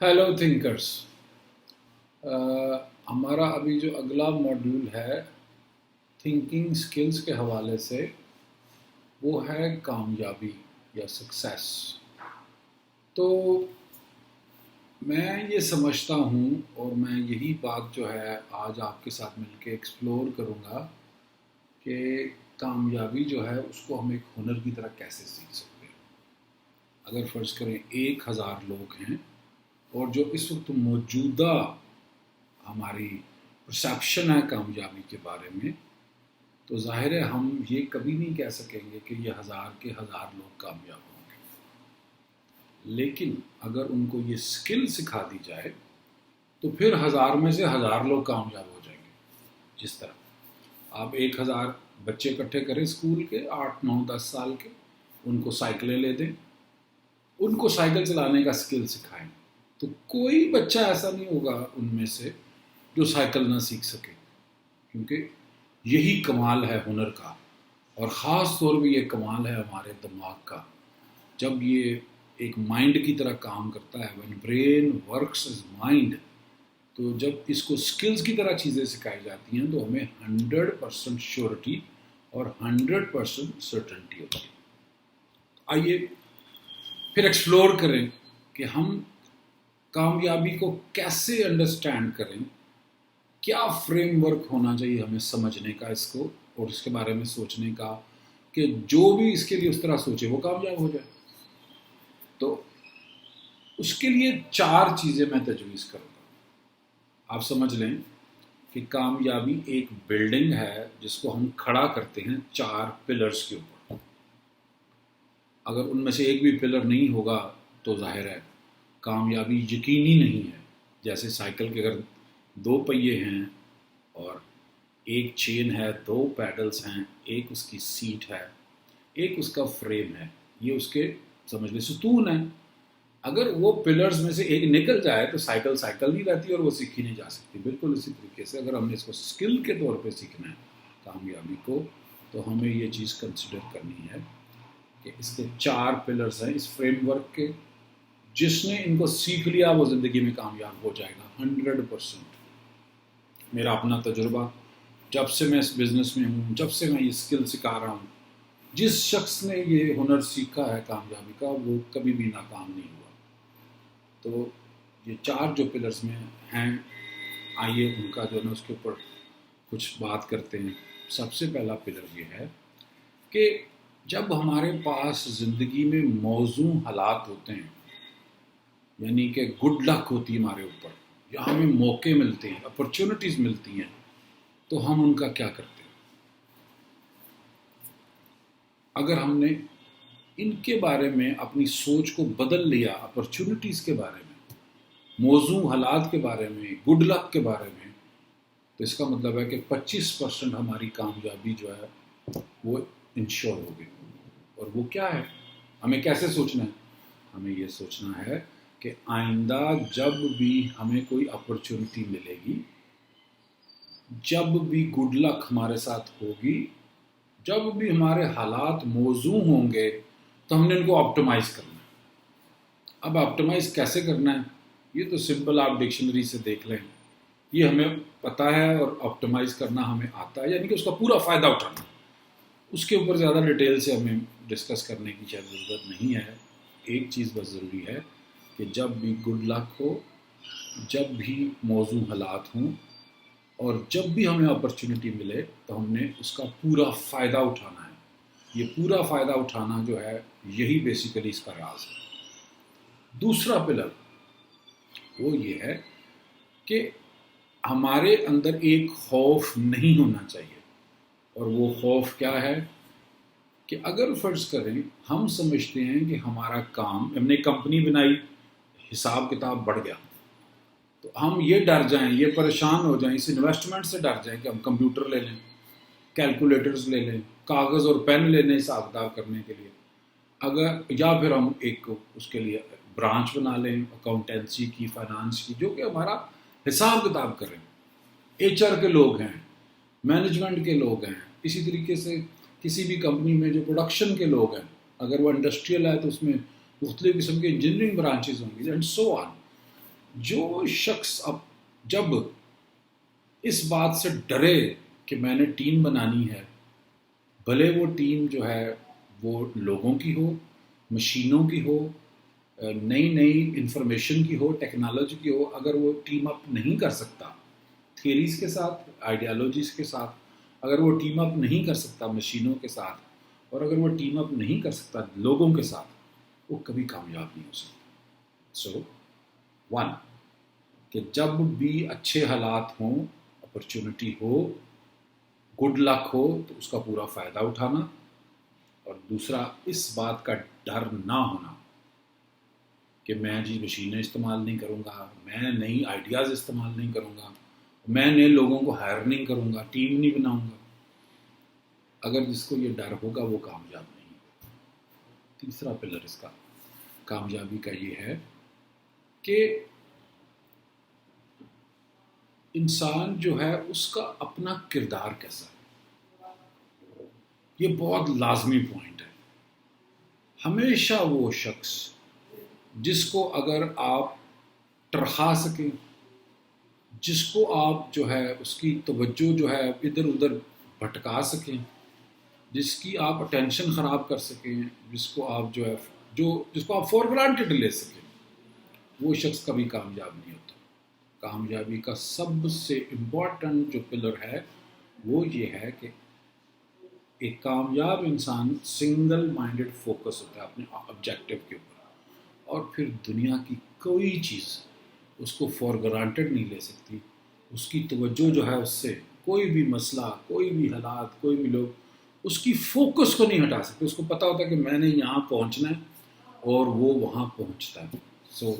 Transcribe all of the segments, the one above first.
Hello thinkers, ہمارا ابھی جو اگلا ماڈیول ہے تھنکنگ سکلز کے حوالے سے، وہ ہے کامیابی یا سکسیس۔ تو میں یہ سمجھتا ہوں اور میں یہی بات جو ہے آج آپ کے ساتھ مل کے ایکسپلور کروں گا کہ کامیابی جو ہے اس کو ہم ایک ہنر کی طرح کیسے سیکھ سکتے ہیں۔ اگر فرض کریں 1000 لوگ ہیں اور جو اس وقت موجودہ ہماری پرسیپشن ہے کامیابی کے بارے میں، تو ظاہر ہے ہم یہ کبھی نہیں کہہ سکیں گے کہ یہ 1000 کے 1000 لوگ کامیاب ہوں گے۔ لیکن اگر ان کو یہ سکل سکھا دی جائے تو پھر 1000 میں سے 1000 لوگ کامیاب ہو جائیں گے۔ جس طرح آپ 1000 بچے اکٹھے کریں اسکول کے 8 9 10 سال کے، ان کو سائیکلیں لے دیں، ان کو سائیکل چلانے کا سکل سکھائیں، تو کوئی بچہ ایسا نہیں ہوگا ان میں سے جو سائیکل نہ سیکھ سکے، کیونکہ یہی کمال ہے ہنر کا، اور خاص طور پہ یہ کمال ہے ہمارے دماغ کا۔ جب یہ ایک مائنڈ کی طرح کام کرتا ہے، when brain works as mind، تو جب اس کو سکلز کی طرح چیزیں سکھائی جاتی ہیں تو ہمیں 100% شیورٹی اور 100% سرٹنٹی ہوتی ہے۔ آئیے پھر ایکسپلور کریں کہ ہم کامیابی کو کیسے انڈرسٹینڈ کریں، کیا فریم ورک ہونا چاہیے ہمیں سمجھنے کا اس کو اور اس کے بارے میں سوچنے کا کہ جو بھی اس کے لیے اس طرح سوچے وہ کامیاب ہو جائے۔ تو اس کے لیے 4 چیزیں میں تجویز کروں گا۔ آپ سمجھ لیں کہ کامیابی ایک بلڈنگ ہے جس کو ہم کھڑا کرتے ہیں 4 پلرز کے اوپر۔ اگر ان میں سے ایک بھی پلر نہیں ہوگا تو ظاہر ہے کامیابی یقینی نہیں ہے۔ جیسے سائیکل کے اگر 2 پہیے ہیں اور ایک چین ہے، 2 پیڈلز ہیں، ایک اس کی سیٹ ہے، ایک اس کا فریم ہے، یہ اس کے سمجھ لیں ستون ہیں۔ اگر وہ پلرز میں سے ایک نکل جائے تو سائیکل نہیں رہتی اور وہ سیکھی نہیں جا سکتی۔ بالکل اسی طریقے سے اگر ہم نے اس کو سکل کے طور پہ سیکھنا ہے کامیابی کو، تو ہمیں یہ چیز کنسیڈر کرنی ہے کہ اس کے 4 پلرز ہیں اس فریم ورک کے۔ جس نے ان کو سیکھ لیا وہ زندگی میں کامیاب ہو جائے گا 100%۔ میرا اپنا تجربہ، جب سے میں اس بزنس میں ہوں، جب سے میں یہ سکل سکھا رہا ہوں، جس شخص نے یہ ہنر سیکھا ہے کامیابی کا وہ کبھی بھی ناکام نہیں ہوا۔ تو یہ 4 جو پلرز میں ہیں، آئیے ان کا جو ہے نا اس کے اوپر کچھ بات کرتے ہیں۔ سب سے پہلا پلر یہ ہے کہ جب ہمارے پاس زندگی میں موزوں حالات ہوتے ہیں، یعنی کہ گڈ لک ہوتی ہے ہمارے اوپر، یا ہمیں موقع ملتے ہیں، اپرچونٹیز ملتی ہیں، تو ہم ان کا کیا کرتے ہیں؟ اگر ہم نے ان کے بارے میں اپنی سوچ کو بدل لیا، اپرچونٹیز کے بارے میں، موزوں حالات کے بارے میں، گڈ لک کے بارے میں، تو اس کا مطلب ہے کہ 25% ہماری کامیابی جو ہے وہ انشور ہو گئی۔ اور وہ کیا ہے؟ ہمیں کیسے سوچنا ہے؟ ہمیں یہ سوچنا ہے کہ آئندہ جب بھی ہمیں کوئی اپرچونٹی ملے گی، جب بھی گڈ لک ہمارے ساتھ ہوگی، جب بھی ہمارے حالات موزوں ہوں گے، تو ہم نے ان کو آپٹیمائز کرنا ہے۔ اب آپٹیمائز کیسے کرنا ہے؟ یہ تو سمپل آپ ڈکشنری سے دیکھ لیں، یہ ہمیں پتہ ہے اور آپٹیمائز کرنا ہمیں آتا ہے، یعنی کہ اس کا پورا فائدہ اٹھانا۔ اس کے اوپر زیادہ ڈیٹیل سے ہمیں ڈسکس کرنے کی شاید ضرورت نہیں ہے۔ ایک چیز بس ضروری ہے کہ جب بھی گڈ لک ہو، جب بھی موزوں حالات ہوں، اور جب بھی ہمیں اپرچونٹی ملے تو ہم نے اس کا پورا فائدہ اٹھانا ہے۔ یہ پورا فائدہ اٹھانا جو ہے یہی بیسیکلی اس کا راز ہے۔ دوسرا پلر وہ یہ ہے کہ ہمارے اندر ایک خوف نہیں ہونا چاہیے، اور وہ خوف کیا ہے کہ اگر فرض کریں ہم سمجھتے ہیں کہ ہمارا کام، ہم نے کمپنی بنائی، حساب کتاب بڑھ گیا، تو ہم یہ ڈر جائیں، یہ پریشان ہو جائیں، اس انویسٹمنٹ سے ڈر جائیں کہ ہم کمپیوٹر لے لیں، کیلکولیٹرز لے لیں، کاغذ اور پین لے لیں حساب کتاب کرنے کے لیے، اگر یا پھر ہم ایک اس کے لیے برانچ بنا لیں اکاؤنٹنسی کی، فائنانس کی، جو کہ ہمارا حساب کتاب کریں۔ ایچ آر کے لوگ ہیں، مینجمنٹ کے لوگ ہیں، اسی طریقے سے کسی بھی کمپنی میں جو پروڈکشن کے لوگ ہیں، اگر وہ انڈسٹریل ہے تو اس میں مختلف قسم کے انجینئرنگ برانچز ہوں گی، اینڈ سو آن۔ جو شخص اب جب اس بات سے ڈرے کہ میں نے ٹیم بنانی ہے، بھلے وہ ٹیم جو ہے وہ لوگوں کی ہو، مشینوں کی ہو، نئی نئی انفارمیشن کی ہو، ٹیکنالوجی کی ہو، اگر وہ ٹیم اپ نہیں کر سکتا تھیریز کے ساتھ، آئیڈیالوجیز کے ساتھ، اگر وہ ٹیم اپ نہیں کر سکتا مشینوں کے ساتھ، اور اگر وہ ٹیم اپ نہیں کر سکتا لوگوں کے ساتھ، وہ کبھی کامیاب نہیں ہو سکتا. سو ون، کہ جب بھی اچھے حالات ہوں، اپرچونٹی ہو، گڈ لک ہو، تو اس کا پورا فائدہ اٹھانا. اور دوسرا، اس بات کا ڈر نہ ہونا کہ میں جی مشینیں استعمال نہیں کروں گا، میں نئی آئیڈیاز استعمال نہیں کروں گا، میں نئے لوگوں کو ہائر نہیں کروں گا، ٹیم نہیں بناؤں گا. اگر جس کو یہ ڈر ہوگا وہ کامیاب نہیں. تیسرا پلر اس کا کامیابی کا یہ ہے کہ انسان جو ہے اس کا اپنا کردار کیسا ہے. یہ بہت لازمی پوائنٹ ہے. ہمیشہ وہ شخص جس کو اگر آپ ٹرخا سکیں، جس کو آپ جو ہے اس کی توجہ جو ہے ادھر ادھر بھٹکا سکیں، جس کی آپ اٹینشن خراب کر سکیں، جس کو آپ جو ہے جس کو آپ فور گرانٹیڈ لے سکیں، وہ شخص کبھی کامیاب نہیں ہوتا. کامیابی کا سب سے امپورٹنٹ جو پلر ہے وہ یہ ہے کہ ایک کامیاب انسان سنگل مائنڈڈ فوکس ہوتا ہے اپنے آبجیکٹو کے اوپر، اور پھر دنیا کی کوئی چیز اس کو فور گرانٹیڈ نہیں لے سکتی. اس کی توجہ جو ہے اس سے کوئی بھی مسئلہ، کوئی بھی حالات، کوئی بھی لوگ اس کی فوکس کو نہیں ہٹا سکتے. اس کو پتہ ہوتا ہے کہ میں نے یہاں پہنچنا ہے، اور وہ وہاں پہنچتا ہے. سو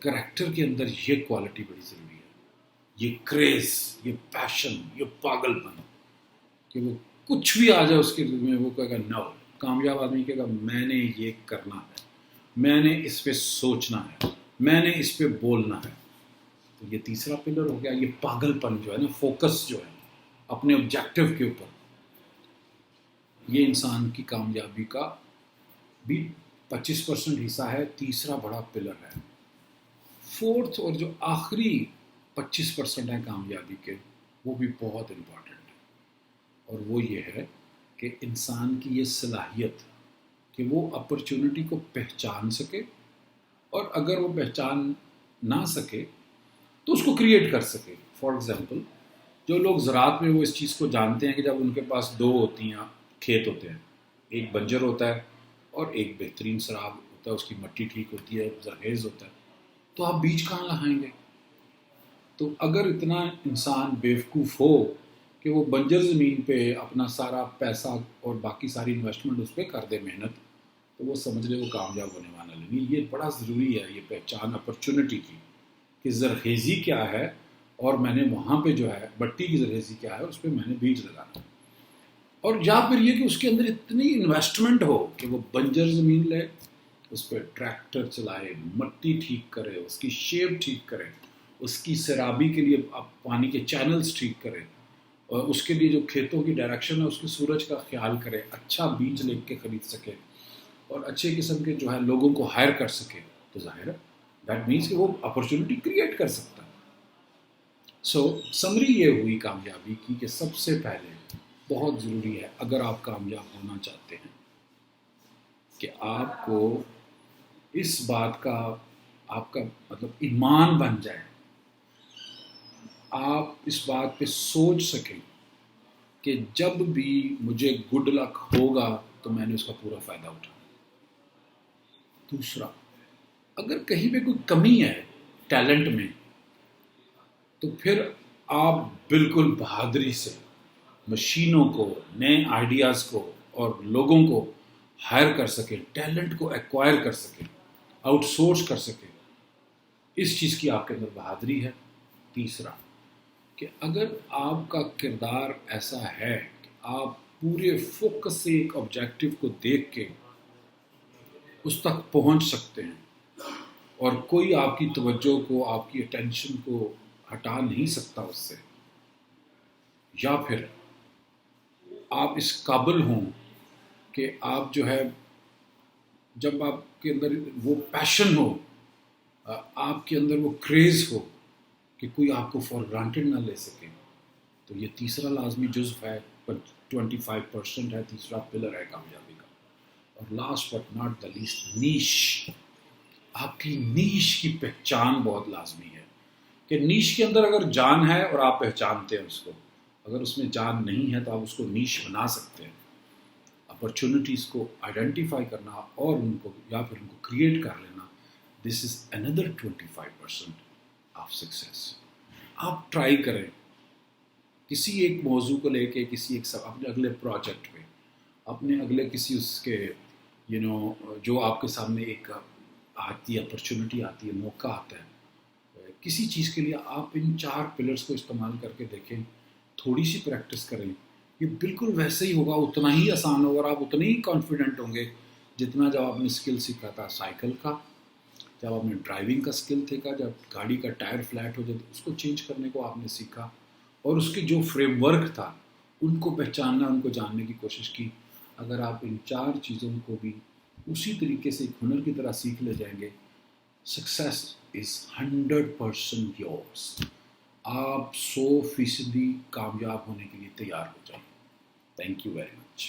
کریکٹر کے اندر یہ کوالٹی بڑی ضروری ہے، یہ کریز، یہ پیشن، یہ پاگل پن، کہ وہ کچھ بھی آ جائے اس کے دل میں وہ کہے گا نو. کامیاب آدمی کہے گا میں نے یہ کرنا ہے، میں نے اس پہ سوچنا ہے، میں نے اس پہ بولنا ہے. تو یہ تیسرا پلر ہو گیا. یہ پاگل پن جو ہے نا، فوکس جو ہے اپنے آبجیکٹو کے اوپر، یہ انسان کی کامیابی کا بھی 25% حصہ ہے. تیسرا بڑا پلر ہے. فورتھ اور جو آخری 25% ہے کامیابی کے، وہ بھی بہت امپورٹنٹ ہے، اور وہ یہ ہے کہ انسان کی یہ صلاحیت کہ وہ اپرچونٹی کو پہچان سکے، اور اگر وہ پہچان نہ سکے تو اس کو کریٹ کر سکے. فار ایگزامپل، جو لوگ زراعت میں وہ اس چیز کو جانتے ہیں کہ جب ان کے پاس دو ہوتی ہیں کھیت ہوتے ہیں، ایک بنجر ہوتا ہے اور ایک بہترین سراب ہوتا ہے، اس کی مٹی ٹھیک ہوتی ہے، زرخیز ہوتا ہے، تو آپ بیج کہاں لگائیں گے؟ تو اگر اتنا انسان بیوقوف ہو کہ وہ بنجر زمین پہ اپنا سارا پیسہ اور باقی ساری انویسٹمنٹ اس پہ کر دے محنت، تو وہ سمجھ لے وہ کامیاب ہونے والا نہیں. یہ بڑا ضروری ہے یہ پہچان اپرچونٹی کی، کہ زرخیزی کیا ہے، اور میں نے وہاں پہ جو ہے مٹی کی زرخیزی کیا ہے اس پہ میں نے بیج لگانا. اور یا پھر یہ کہ اس کے اندر اتنی انویسٹمنٹ ہو کہ وہ بنجر زمین لے، اس پہ ٹریکٹر چلائے، مٹی ٹھیک کرے، اس کی شیپ ٹھیک کرے، اس کی سیرابی کے لیے پانی کے چینلز ٹھیک کرے، اور اس کے لیے جو کھیتوں کی ڈائریکشن ہے اس کی سورج کا خیال کرے، اچھا بیج لے کے خرید سکے، اور اچھے قسم کے جو ہے لوگوں کو ہائر کر سکے. تو ظاہر ہے دیٹ مینس کہ وہ اپرچونٹی کریٹ کر سکتا ہے. سو سمری یہ ہوئی کامیابی کی کہ سب سے پہلے بہت ضروری ہے اگر آپ کامیاب ہونا چاہتے ہیں کہ آپ کو اس بات کا آپ کا مطلب ایمان بن جائے، آپ اس بات پہ سوچ سکیں کہ جب بھی مجھے گڈ لک ہوگا تو میں نے اس کا پورا فائدہ اٹھانا. دوسرا، اگر کہیں پہ کوئی کمی ہے ٹیلنٹ میں، تو پھر آپ بالکل بہادری سے مشینوں کو، نئے آئیڈیاز کو اور لوگوں کو ہائر کر سکیں، ٹیلنٹ کو ایکوائر کر سکیں، آؤٹ سورس کر سکیں. اس چیز کی آپ کے اندر بہادری ہے. تیسرا، کہ اگر آپ کا کردار ایسا ہے کہ آپ پورے فوکس سے ایک آبجیکٹو کو دیکھ کے اس تک پہنچ سکتے ہیں، اور کوئی آپ کی توجہ کو، آپ کی اٹینشن کو ہٹا نہیں سکتا اس سے، یا پھر آپ اس قابل ہوں کہ آپ جو ہے جب آپ کے اندر وہ پیشن ہو آپ کے اندر وہ کریز ہو کہ کوئی آپ کو فار گرانٹیڈ نہ لے سکے. تو یہ تیسرا لازمی جزو ہے, 25% ہے, تیسرا پلر ہے کامیابی کا. اور last but not the least, niche. آپ کی نیش کی پہچان بہت لازمی ہے کہ نیش کے اندر اگر جان ہے اور آپ پہچانتے ہیں اس کو, اگر اس میں جان نہیں ہے تو آپ اس کو نیش بنا سکتے ہیں. اپرچونٹیز کو آئیڈینٹیفائی کرنا اور ان کو یا پھر ان کو کریٹ کر لینا, دس از اندر 25% آف سکسیس. آپ ٹرائی کریں کسی ایک موضوع کو لے کے, کسی ایک اپنے اگلے پروجیکٹ پہ, اپنے اگلے کسی اس کے جو آپ کے سامنے ایک آتی ہے اپرچونٹی آتی ہے, موقع آتا ہے کسی چیز کے لیے, آپ ان 4 پلرز کو استعمال کر کے دیکھیں, تھوڑی سی پریکٹس کریں, یہ بالکل ویسے ہی ہوگا, اتنا ہی آسان ہوگا اور آپ اتنے ہی کانفیڈنٹ ہوں گے جتنا جب آپ نے اسکل سیکھا تھا سائیکل کا, جب آپ نے ڈرائیونگ کا اسکل سیکھا, جب گاڑی کا ٹائر فلیٹ ہو جائے تو اس کو چینج کرنے کو آپ نے سیکھا, اور اس کے جو فریم ورک تھا ان کو پہچاننا, ان کو جاننے کی کوشش کی. اگر آپ ان 4 چیزوں کو بھی اسی طریقے سے ایک ہنر کی طرح سیکھ لے جائیں گے, سکسیس از 100% یورس. آپ 100% کامیاب ہونے کے لیے تیار ہو جائیں. Thank you very much.